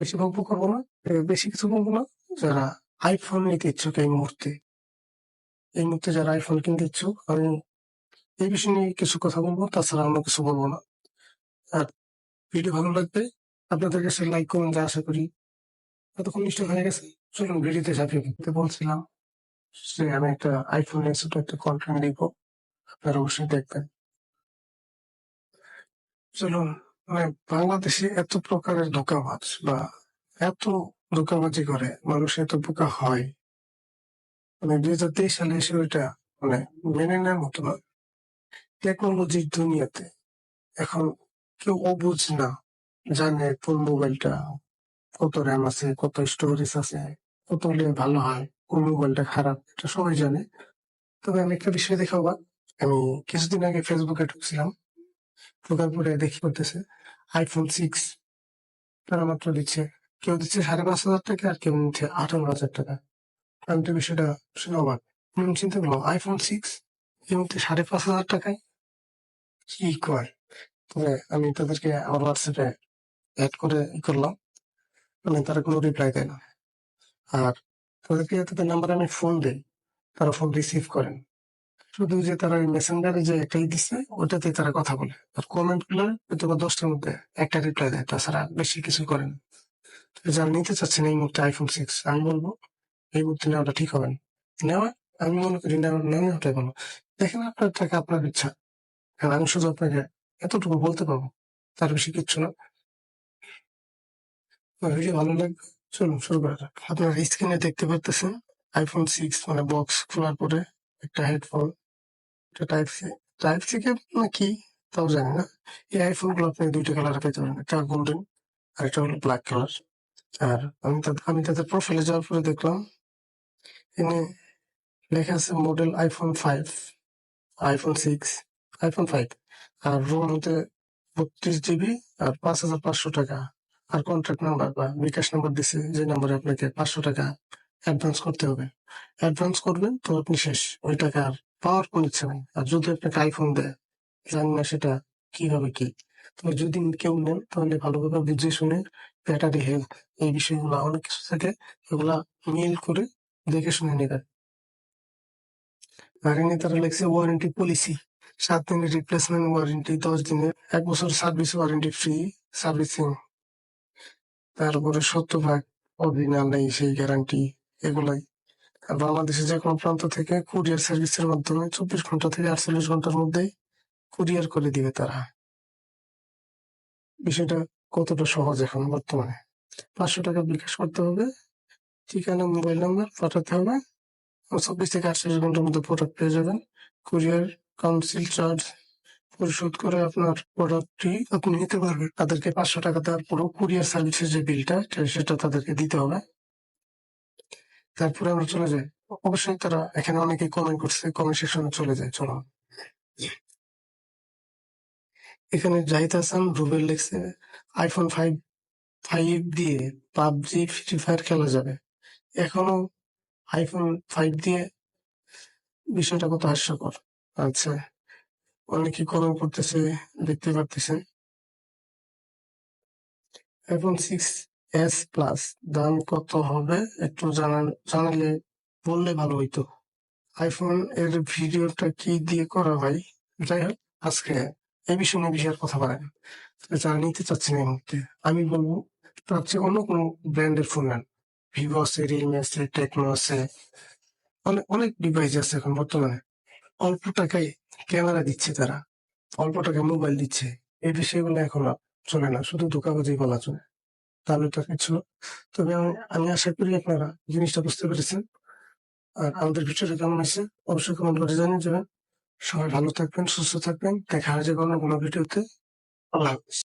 বেশি গল্প করবো না, বেশি কিছু বলবো না। যারা আইফোন নিতে ইচ্ছুক এই মুহূর্তে যারা আইফোন কিনতে ইচ্ছুক, আমি এই বিষয় নিয়ে কিছু কথা বলবো, তাছাড়া অন্য কিছু বলবো না। আর ভিডিও ভালো লাগবে, আপনাদের কাছে লাইক কমেন্ট যা আশা করি। এতক্ষণ নিশ্চয় হয়ে গেছে, চলুন ভিডিওতে ঝাঁপিয়ে পড়তে। বলছিলাম যে আমি একটা আইফোন নিয়ে ছোট একটা কন্টেন্ট দিব, আপনারা অবশ্যই দেখবেন। চলুন, মানে বাংলাদেশে এত প্রকারের ধোঁকাবাজ বা এত ধোঁকাবাজি করে মানুষ, এত বোকা হয়, মানে 2023 সালে এসে ওইটা মানে মেনে নেওয়ার মতো না। টেকনোলজির দুনিয়াতে এখন কেউ অবুঝ না, জানে কোন মোবাইলটা কত র্যাম আছে, কত স্টোরেজ আছে, কত হলে ভালো হয়, কোন মোবাইলটা খারাপ, এটা সবাই জানে। তবে আমি একটা বিষয় দেখে অবাক, আমি কিছুদিন আগে ফেসবুকে ঢুকছিলাম, ঢোকার পরে দেখি করতেছে iPhone 6 তারা মাত্র দিচ্ছে, কেউ দিচ্ছে 5,500 টাকা আর কেউ নিচ্ছে 18,000 টাকা। আমি তো বিষয়টা শুনে অবাক। আমি চিন্তা করলাম iPhone 6 এই মুহূর্তে 5,500 টাকায়, কি কয়? তবে আমি তাদেরকে আমার হোয়াটসঅ্যাপে অ্যাড করে করলাম, মানে তারা কোনো রিপ্লাই দেয় না। আর তাদের নাম্বারে আমি ফোন দেই, তারা ফোন রিসিভ করেন। শুধু যে তারা ওই মেসেঞ্জারে যে একটাই দিচ্ছে ওটাতেই তারা কথা বলে, আর কমেন্ট গুলো হয়তো বা 10টার মধ্যে একটা রিপ্লাই দেয়, তাছাড়া বেশি কিছু করেন। তো যারা নিতে চাচ্ছেন এই মুহূর্তে iPhone 6, আমি বলবো এই মুহূর্তে নেওয়াটা ঠিক হবে না। নেওয়া, আমি মনে করি না নেওয়াটাই ভালো। দেখেন, আপনার টাকা আপনার ইচ্ছা। আর আমি শুধু আপনাকে এতটুকু বলতে পারবো, তার বেশি কিচ্ছু না। ভিডিও ভালো লাগবে, চলুন শুরু করা যাক। আপনার স্ক্রিনে দেখতে পারতেছেন iPhone 6 মানে বক্স খোলার পরে একটা হেডফোন, এটা টাইপ সি কেবল নাকি তাও জানি না। এই আইফোন গুলো আপনি দুইটা কালারে পেতে পারেন, একটা গোল্ডেন আর একটা হলো ব্ল্যাক কালার। আর আমি তাদের প্রোফাইলে যাওয়ার পরে দেখলাম এখানে লেখা আছে মডেল iPhone 6, iPhone 5, আর রোম হতে 32 GB আর 5,500 টাকা। আর কন্ট্যাক্ট নাম্বার বা বিকাশ নাম্বার দিছে, যে নাম্বারে আপনাকে 500 টাকা অ্যাডভান্স করতে হবে। অ্যাডভান্স করবেন তো আপনি শেষ, ওই টাকা আর পাওয়ার কোনো ইচ্ছা নেই। আর যদি আপনাকে আইফোন দেয়, জানি না সেটা কিভাবে কি। তবে যদি কেউ নেন তাহলে ভালোভাবে বুঝে শুনে, ব্যাটারি হেলথ এই বিষয়গুলো অনেক কিছু থাকে, এগুলা মিল করে দেখে শুনে নেবেন। আর এনে তারা লিখছে ওয়ারেন্টি পলিসি, 7 দিনের রিপ্লেসমেন্ট ওয়ারেন্টি, 10 দিনের, 1 বছর সার্ভিস ওয়ারেন্টি ফ্রি সার্ভিসিং, তারপরে 100% অরিজিনাল নেই সেই গ্যারান্টি, এগুলাই। আর বাংলাদেশের যে কোনো প্রান্ত থেকে কুরিয়ার সার্ভিসের মাধ্যমে 24 ঘন্টা থেকে 48 ঘন্টার মধ্যেই কুরিয়ার করে দিবে তারা। বিষয়টা কতটা সহজ এখন বর্তমানে। 500 টাকা বিকাশ করতে হবে, ঠিকানা মোবাইল নাম্বার পাঠাতে হবে, 24 থেকে 48 ঘন্টার মধ্যে প্রোডাক্ট পেয়ে যাবেন। কুরিয়ার কাউন্সিল চার্জ পরিশোধ করে আপনার প্রোডাক্টটি আপনি নিতে পারবেন। তাদেরকে 500 টাকা দেওয়ার পরও কুরিয়ার সার্ভিসের যে বিলটা সেটা তাদেরকে দিতে হবে। তারপরে আমরা চলে যাই, অবশ্যই তারা এখানে অনেকে কমেন্ট করছে, কমেন্ট সেকশনে চলে যায়। চলো, এখানে জাহিদ হাসান রুবেল লিখছে iPhone 5 দিয়ে পাবজি ফ্রি ফায়ার খেলা যাবে। এখনো iPhone 5 দিয়ে, বিষয়টা কত হাস্যকর। আচ্ছা, অনেকে কমেন্ট করতেছে, দেখতে পারতেছেন। iPhone 6s Plus দাম কত হবে একটু জানালে বললে ভালো হইতো। আইফোন এর ভিডিওটা কি দিয়ে করা হয়? যাই হোক, আজকে এই বিষয় নিয়ে বেশি আর কথা বলেন। যারা নিতে চাচ্ছেন এই মুহূর্তে, আমি বলবো তার চেয়ে অন্য কোনো ব্র্যান্ডের ফোন নেন। ভিভো আছে, রিয়েলমি আছে, টেকনো আছে, অনেক অনেক ডিভাইস আছে এখন বর্তমানে। অল্প টাকায় ক্যামেরা দিচ্ছে তারা, অল্প টাকায় মোবাইল দিচ্ছে, এই বিষয়গুলো এখন আর চলে না, শুধু ধোঁকাবাজি বলা চলে, তাহলে তো আর কিছু না। তবে আমি আশা করি আপনারা জিনিসটা বুঝতে পেরেছেন। আর আমাদের ভিডিওটা কেমন হয়েছে অবশ্যই কমেন্ট করে জানিয়ে যাবেন। সবাই ভালো থাকবেন, সুস্থ থাকবেন, দেখা হয়ে যাবে অন্য কোনো ভিডিওতে। আল্লাহ হাফিজ।